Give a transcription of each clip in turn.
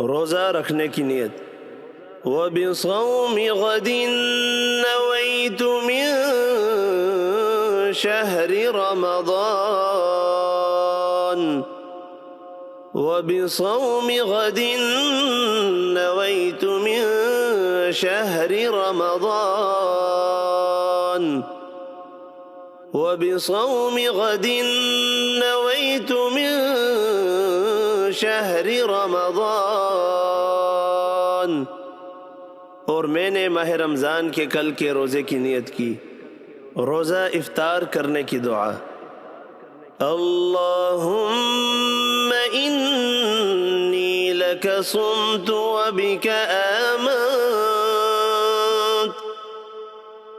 روزہ رکھنے کی نیت. وَبِصَوْمِ غَدٍ نَوَيْتُ مِن شَهْرِ رَمَضَانَ وَبِصَوْمِ غَدٍ نَوَيْتُ مِن شَهْرِ رَمَضَانَ وَبِصَوْمِ غَدٍ نَوَيْتُ مِن شَهْرِ رَمَضَانَ. اور میں نے ماہ رمضان کے کل کے روزے کی نیت کی. روزہ افطار کرنے کی دعا. اللہم انی لک صمت وبک آمنت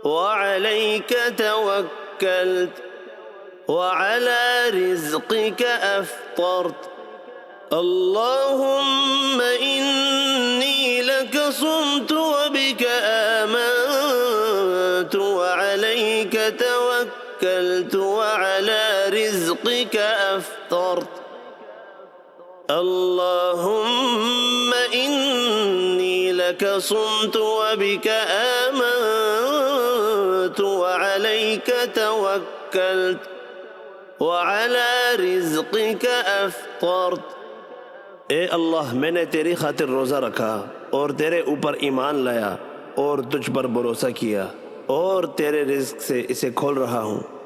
وعلیک توکلت وعلی رزقک افطرت. اللہم انی لک صمت وبک آمنت وعلیک توکلت وعلی رزقک افطرت. اللہم انی لک صمت وبک آمنت وعلیک توکلت وعلی رزقک افطرت. اے اللہ، میں نے تیری خاطر روزہ رکھا اور تیرے اوپر ایمان لایا اور تجھ پر بھروسہ کیا اور تیرے رزق سے اسے کھول رہا ہوں.